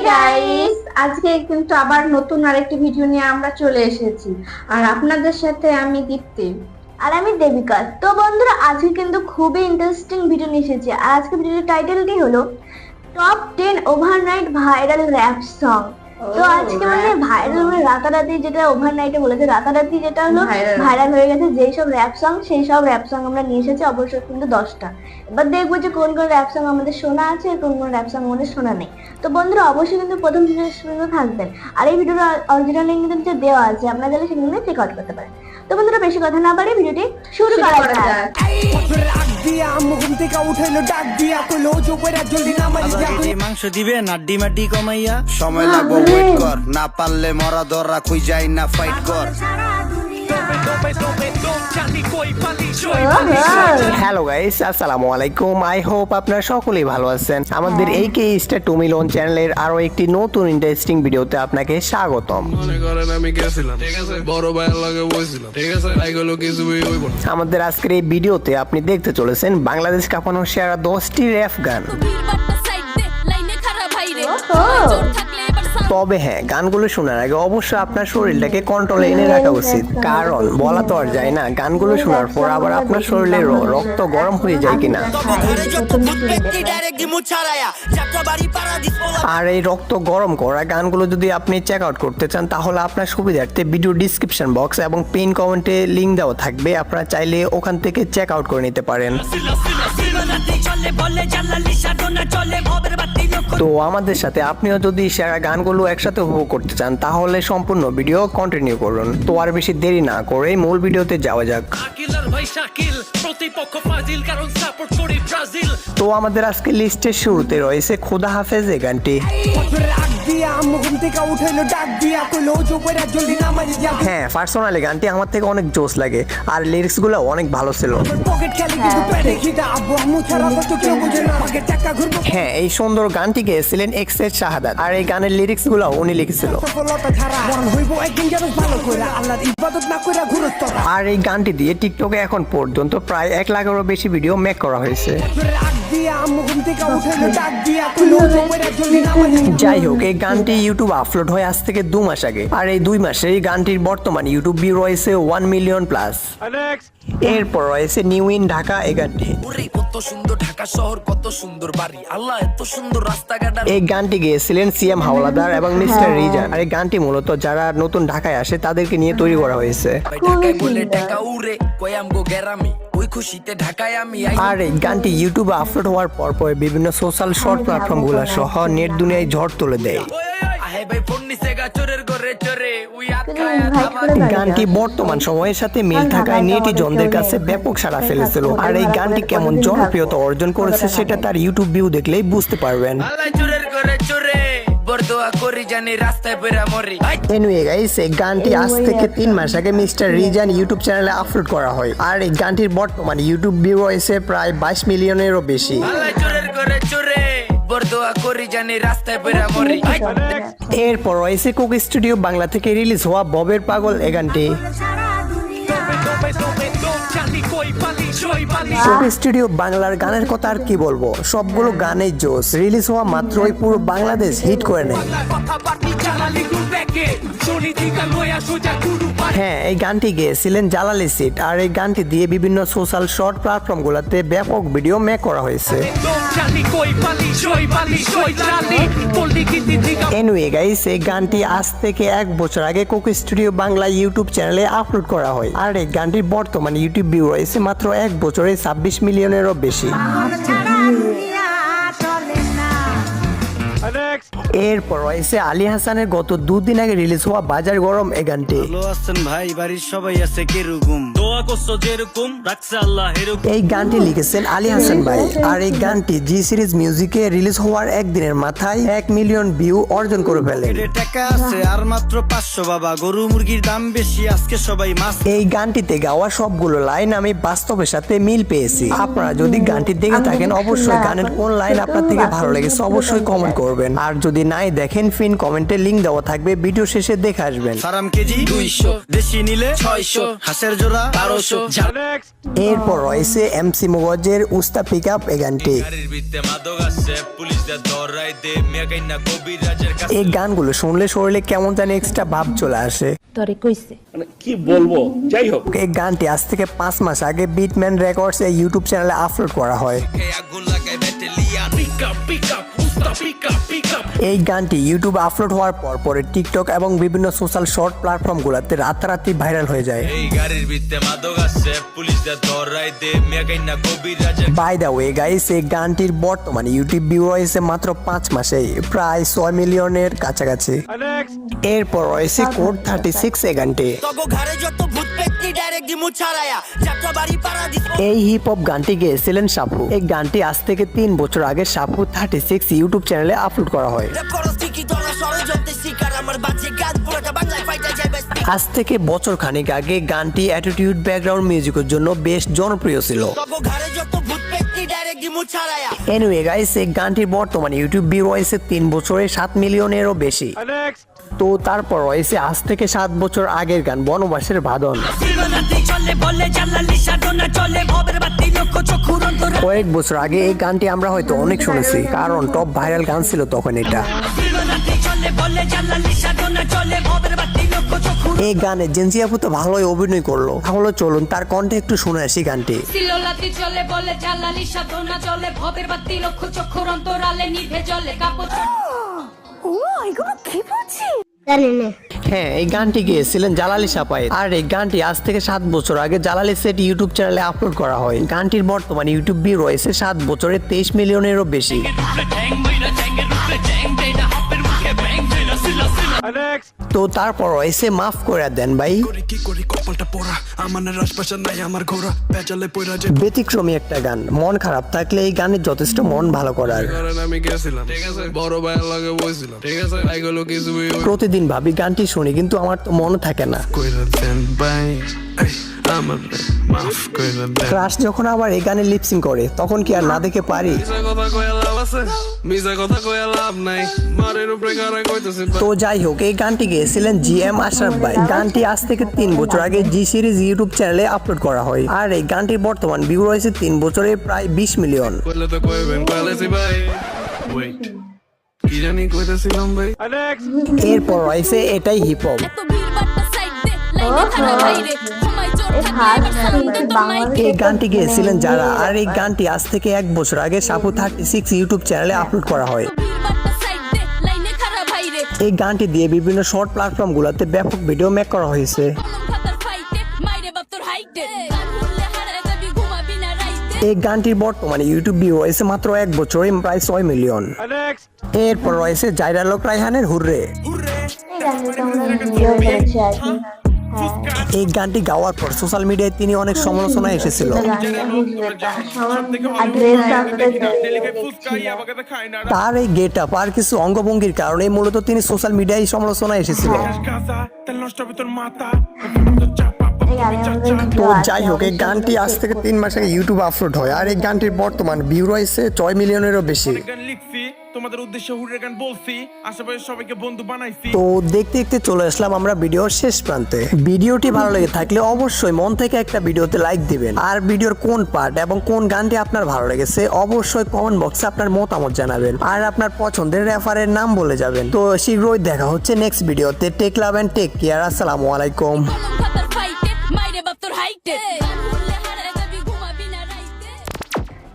Guys, আজকে কিন্তু আবার নতুন আরেকটি ভিডিও নিয়ে আমরা চলে এসেছি। আর আপনাদের সাথে আমি দীপ্তি আর আমি দেবিকা। তো বন্ধুরা, আজকে কিন্তু খুবই ইন্টারেস্টিং ভিডিও নিয়ে এসেছি। আর আজকে ভিডিওর টাইটেলটি হলো top 10 overnight viral rap song. তো আজকে মানে ভাইরাল রাতারাতি, যেটা ওভারনাইটে বলেছে রাতারাতি, যেটা হলো ভাইরাল হয়ে গেছে যেই সব র‍্যাপ সং, সেই সব র‍্যাপ সং আমরা নিয়ে এসেছি। অবশ্যই কিন্তু 10টা। এবার দেখবো যে কোন কোন র‍্যাপ সং আমাদের শোনা আছে আর কোন কোন র‍্যাপ সং আমাদের শোনা নেই। তো বন্ধুরা, অবশ্যই কিন্তু প্রথম পর্যন্ত থাকবেন। আর এই ভিডিওর অরিজিনাল লিংক কিন্তু দেওয়া আছে, আপনারা চাইলে সেখানে চেক আউট করতে পারেন। তো বন্ধুরা, বেশি কথা না বাড়িয়ে ভিডিওটি শুরু করা যাক। মাংস দিবে নাড্ডি মাড্ডি কমাইয়া সময় লাগবো, ওয়েট কর, না পারলে মরা ধরা খুই যাই না, ফাইট কর। হ্যালো গাইস, আসসালামু আলাইকুম। আই হোপ আপনারা সকলেই ভালো আছেন। আমাদের এই কে স্টার টুমিলন চ্যানেলের আরো একটি নতুন ইন্টারেস্টিং ভিডিওতে আপনাকে স্বাগতম। মনে করেন আমি গেছিলাম, ঠিক আছে, বড় ভাইয়ের লাগে বসছিলাম, ঠিক আছে, এগুলো কিছুই হইব না। আমাদের আজকের এই ভিডিওতে আপনি দেখতে চলেছেন বাংলাদেশ কাঁপানো সেরা 10টি র‍্যাপ গান। তবে হ্যাঁ, গানগুলো শোনার আগে অবশ্যই আপনার শরীরটাকে কন্ট্রোলে এনে রাখা উচিত, কারণ বলা তো আর যায় না গানগুলো শোনার পর আবার আপনার শরীরে রক্ত গরম হয়ে যায় কিনা। আর এই রক্ত গরম করা গানগুলো যদি আপনি চেক আউট করতে চান, তাহলে আপনার সুবিধার্থে ভিডিও ডিসক্রিপশন বক্স এবং পিন কমেন্টে লিংক দেওয়া থাকবে, আপনারা চাইলে ওখান থেকে চেক আউট করে নিতে পারেন। তো আমাদের সাথে আপনিও যদি সেরা গানগুলো একসাথে উপভোগ করতে চান, তাহলে সম্পূর্ণ ভিডিও কন্টিনিউ করুন। তো আর বেশি দেরি না করে মূল ভিডিওতে যাওয়া যাক। তো আমাদের আজকে লিস্টের শুরুতে রয়েছে খোদা হাফেজ এই গানটি। হ্যাঁ, পার্সোনালি গানটি আমার থেকে অনেক জোস লাগে, আর লিরিক্স গুলো অনেক ভালো ছিল। হ্যাঁ, এই সুন্দর গানটি গেয়েছিলেন এক্সের শাহাদাত, আর এই গানের লিরিক্স গুলো উনি লিখেছিল। আর এই গানটি দিয়ে টিকটকে এখন পর্যন্ত প্রায় 1 লাখেরও বেশি ভিডিও মেক করা হয়েছে। যাই হোক, এই গানটি ইউটিউব আপলোড হয় আজ থেকে 2 মাস আগে, আর এই 2 মাসে এই গানটির বর্তমান ইউটিউব ভিউ রয়েছে 1 মিলিয়ন প্লাস। এরপর রয়েছে নিউ ইন ঢাকা এই গানটি। কত সুন্দর ঢাকা শহর, কত সুন্দর বাড়ি, আল্লাহ এত সুন্দর রাস্তাঘাট। এই গানটি গেয়েছিলেন সিএম হাওলাদার এবং মিস্টার রিজান। আর এই গানটি মূলত যারা নতুন ঢাকায় আসে তাদেরকে নিয়ে তৈরি করা হয়েছে। আর এই গানটি ইউটিউবে আপলোড হওয়ার পর বিভিন্ন সোশ্যাল শর্ট প্ল্যাটফর্ম গুলো সহ নেট দুনিয়ায় ঝড় তুলে দেয়। গানটি বর্তমান সময়ের সাথে মিল থাকায় নেটিজনদের কাছে ব্যাপক সাড়া ফেলেছিল। আর এই গানটি কেমন জনপ্রিয়তা অর্জন করেছে সেটা তার ইউটিউব ভিউ দেখলেই বুঝতে পারবেন। এনিওয়ে গাইস, এই গানটি আজ থেকে 3 মাস আগে মিস্টার রিজান ইউটিউব চ্যানেলে আপলোড করা হয়, আর এই গানটির বর্তমান ইউটিউব ভিউ রয়েছে প্রায় 22 মিলিয়নেরও বেশি। এরপর রয়েছে কুক স্টুডিও বাংলা থেকে রিলিজ হওয়া ববের পাগল এই গানটি। কুক স্টুডিও বাংলার গানের কথা আর কি বলবো, সবগুলো গানেই জোস। রিলিজ হওয়া মাত্রই পুরো বাংলাদেশ হিট করে নেয়। হ্যাঁ, এই গানটি গেয়েছিলেন জালালি সিট, আর এই গানটি দিয়ে বিভিন্ন সোশ্যাল শর্ট প্ল্যাটফর্ম গুলাতে ব্যাপক ভিডিও মেক করা হয়েছে। এনিওয়ে গাইস, এই গানটি আজ থেকে 1 বছর আগে কুক স্টুডিও বাংলা ইউটিউব চ্যানেলে আপলোড করা হয়, আর এই গানটির বর্তমান ইউটিউব ভিউ রয়েছে মাত্র 1 বছরে 26 মিলিয়নেরও বেশি। এরপর রয়েছে আলী হাসানের গত 2 দিন আগে রিলিজ হওয়া বাজার গরম এই গানটি। ভাই, বাড়ির সবাই আছে কিরকম, দোয়া করছো যেরকম রাখছে আল্লাহ এরকম। এই গানটি লিখেছেন আলী হাসান ভাই, আর এই গানটি জি সিরিজ মিউজিকে রিলিজ হওয়ার একদিনের মাথায় 1 মিলিয়ন ভিউ অর্জন করে ফেলে। টাকা আছে আর মাত্র 500 বাবা, গরু মুরগির দাম বেশি, আজকে সবাই মাছ। এই গানটিতে গাওয়া সবগুলো লাইন আমি বাস্তবের সাথে মিল পেয়েছি। আপনারা যদি গানটি দেখে থাকেন, অবশ্যই গানের কোন লাইন আপনার থেকে ভালো লেগেছে অবশ্যই কমেন্ট করবেন। আর যদি নাই দেখেন ফিন কমেন্টে লিংক দেওয়া থাকবে, ভিডিও শেষে দেখে আসবেন। সারাম কেজি 200, দেশি নিলে 600, হাঁসের জোড়া 1200। এরপর রয়েছে এমসি মগজের উস্তা পিক আপ এই গানটি। এই গানগুলো শুনলে শরীরে কেমন জানি এক্সট্রা ভাব চলে আসে। তরে কইছে মানে কি বলবো, যাই হোক। এই গানটি আজ থেকে 5 মাস আগে বিটম্যান রেকর্ডস এই ইউটিউব চ্যানেলে আপলোড করা হয়। এই গানটি ইউটিউবে আপলোড হওয়ার পর পরে টিকটক এবং বিভিন্ন সোশ্যাল শর্ট প্ল্যাটফর্মগুলোতে রাতারাতি ভাইরাল হয়ে যায়। বাই দ্য ওয়ে গাইস, এই গানটির বর্তমানে ইউটিউব ভিউ রয়েছে মাত্র 5 মাসে প্রায় 6 মিলিয়নের কাছাকাছি। এরপর রয়েছে কোড 36 এই গানটি। এই হিপ হপ গানটি গেয়েছিলেন সাপু। এই গানটি আজ থেকে 3 বছর আগে সাপু 36 ইউটিউব চ্যানেলে আপলোড করা হয়। আজ থেকে বছর খানিক আগে গানটি অ্যাটিটিউড ব্যাকগ্রাউন্ড মিউজিকের জন্য বেশ জনপ্রিয় ছিল। এনিওয়ে গাইস, এই গানটির বর্তমানে ইউটিউব ভিউ রয়েছে 3 বছরে 7 মিলিয়নেরও বেশি। তো তারপর রয়েছে আজ থেকে 7 বছর আগের গান বনবাসের বাঁধন। কয়েক বছর আগে এই গানটি আমরা হয়তো অনেক শুনেছি, কারণ টপ ভাইরাল গান ছিল তখন এটা। এই গানে জেনজি আপু তো ভালোই অভিনয় করলো, তাহলে চলুন তার কণ্ঠে একটু শুনে আসি গানটি। হ্যাঁ, এই গানটি গেয়েছিলেন জালালি সাপাই। আর এই গানটি আজ থেকে 7 বছর আগে জালালি সেট ইউটিউব চ্যানেলে আপলোড করা হয়। গানটির বর্তমানে ইউটিউব ভিউ রয়েছে 7 বছরে 23 মিলিয়নেরও বেশি। তো তারপর রয়েছে মাফ করে দেন ভাই। ব্যতিক্রমী একটা গান, মন খারাপ থাকলে এই গানের যথেষ্ট মন ভালো করার। আমি গেছিলাম, ঠিক আছে, বড় ভাইয়ের লাগে বসছিলাম, ঠিক আছে, এগুলো কিছু প্রতিদিন ভাবি গানটি শুনি, কিন্তু আমার তো মনে থাকে না। ক্রাশ যখন আবার এই গানে লিপসিং করে, তখন কি আর না দেখে পারি? তো যাই হোক, এই গানটি গেয়েছিলেন জিএম আশরাফ ভাই। গানটি আজ থেকে 3 বছর আগে জি সিরিজ ইউটিউব চ্যানেলে আপলোড করা হয়। আর এই গানটির বর্তমান ভিউ রয়েছে 3 বছরে প্রায় 20 মিলিয়ন। এরপর রয়েছে এটাই হিপ হপ। এই গানটি গেয়েছিলেন যারা। আর এই গানটি আজ থেকে 1 বছর আগে সাপু 36 ইউটিউব চ্যানেলে আপলোড করা হয়। এই গানটি দিয়ে বিভিন্ন শর্ট প্ল্যাটফর্ম গুলোতে ব্যাপক ভিডিও মেক করা হয়েছে। এই গানটির বর্তমানে ইউটিউব ভিউ রয়েছে মাত্র 1 বছরে প্রায় 6 মিলিয়ন। এরপর রয়েছে জাইরা লোক রায়হানের হুররে। এই গানটি গাওয়ার পর সোশ্যাল মিডিয়ায় তিনি অনেক সমালোচনা এসেছিল। তার এই গেট আপ আর কিছু অঙ্গভঙ্গির কারণে মূলত তিনি সোশ্যাল মিডিয়ায় সমালোচনা এসেছিল। তো যাই হোক, এই গানটি আজ থেকে 3 মাস আগে ইউটিউব আপলোড হয়। আর এই গানটির বর্তমান ভিউ রয়েছে 6 মিলিয়নেরও বেশি। তোমাদের উদ্দেশ্যে হুরের গান বলছি, আশেপাশে সবাইকে বন্ধু বানাইছি। তো দেখতে দেখতে চলে আসলাম আমরা ভিডিওর শেষ প্রান্তে। ভিডিওটি ভালো লেগে থাকলে অবশ্যই মন থেকে একটা ভিডিওতে লাইক দিবেন। আর ভিডিওর কোন পার্ট এবং কোন গানটি আপনার ভালো লেগেছে অবশ্যই কমেন্ট বক্সে আপনার মতামত জানাবেন। আর আপনার পছন্দের রেফারের নাম বলে যাবেন। তো শীঘ্রই দেখা হচ্ছে নেক্সট ভিডিওতে। Take love and take care. আসসালামু আলাইকুম।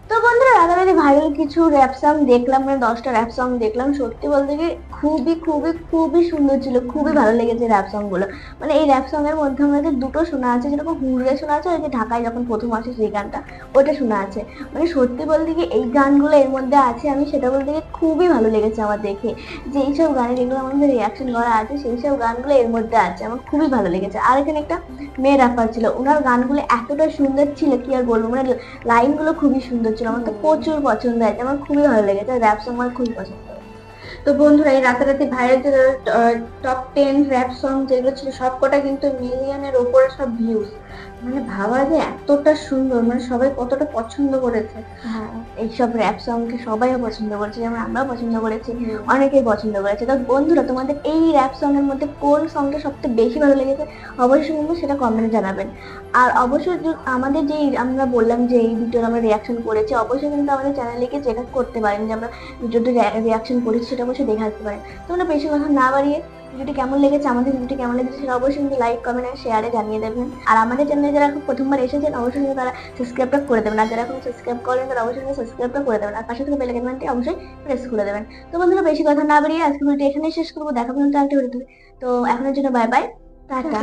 তো বন্ধুরা, রাতারাতি ভাইরাল কিছু র্যাপ সং দেখলাম, মানে 10টা র্যাপ সং দেখলাম। সত্যি বলতে কি খুবই খুবই খুবই সুন্দর ছিল, খুবই ভালো লেগেছে র্যাপ সং গুলো। মানে এই র্যাপ সং এর মধ্যে আমাদের দুটো শোনা আছে, যেরকম হুররে শোনা আছে, ওই যে ঢাকায় যখন প্রথম আসে সেই গানটা, ওটা শোনা আছে। মানে সত্যি বলতে কি এই গানগুলো এর মধ্যে আছে, আমি সেটা বলতে গিয়ে খুবই ভালো লেগেছে আমার দেখে, যে এইসব গানে যেগুলো আমাদের রিয়াকশন করা আছে সেই সব গানগুলো এর মধ্যে আছে, আমার খুবই ভালো লেগেছে। আর এখানে একটা মেয়ে র্যাপার ছিল, ওনার গানগুলো এতটা সুন্দর ছিল কি আর বলবো, মানে লাইনগুলো খুবই সুন্দর ছিল, আমার তো প্রচুর পছন্দ হয়েছে, আমার খুবই ভালো লেগেছে। র্যাপ সং আমার খুবই পছন্দ। তো বন্ধুরা, এই রাতারাতি ভাইরাল যে টপ 10 র‍্যাপ সং যেগুলো ছিল সবকটা কিন্তু মিলিয়নের উপরে সব ভিউজ। মানে ভাবা যে এতটা সুন্দর, মানে সবাই কতটা পছন্দ করেছে। হ্যাঁ, এইসব র্যাপ সংকে সবাই পছন্দ করেছে, যেমন আমরাও পছন্দ করেছি, অনেকেই পছন্দ করেছে। তো বন্ধুরা, তোমাদের এই র্যাপ সং এর মধ্যে কোন সংটা সবথেকে বেশি ভালো লেগেছে অবশ্যই কিন্তু সেটা কমেন্টে জানাবেন। আর অবশ্যই আমাদের যেই আমরা বললাম যে এই ভিডিওর আমরা রিয়াকশন করেছি, অবশ্যই কিন্তু আমাদের চ্যানেলে গিয়ে চেক আউট করতে পারেন যে আমরা ভিডিওতে রিয়াকশন করেছি, সেটা অবশ্যই দেখে আসতে পারেন। তোমরা বেশি কথা না বাড়িয়ে ভিডিওটি কেমন লেগেছে, আমাদের ভিডিওটি কেমন লেগেছে সেটা অবশ্যই কিন্তু লাইক, কমেন্ট আর শেয়ারে জানিয়ে দেবেন। আর আমাদের চ্যানেলে যারা এখন প্রথমবার এসেছেন অবশ্যই কিন্তু তারা সাবস্ক্রাইবটা করে দেবেন, আর যারা এখন সাবস্ক্রাইব করেন তারা অবশ্যই কিন্তু সাবস্ক্রাইবটা করে দেবেন, আর পাশে থেকে বেল আইকনটি অবশ্যই প্রেস করে দেবেন। তো বন্ধুরা, বেশি কথা না বাড়িয়ে আজকে ভিডিওটি এখানেই শেষ করবো। দেখা পর্যন্ত একটা ভিডিওতে। তো এখনের জন্য বাই বাই, টাটা।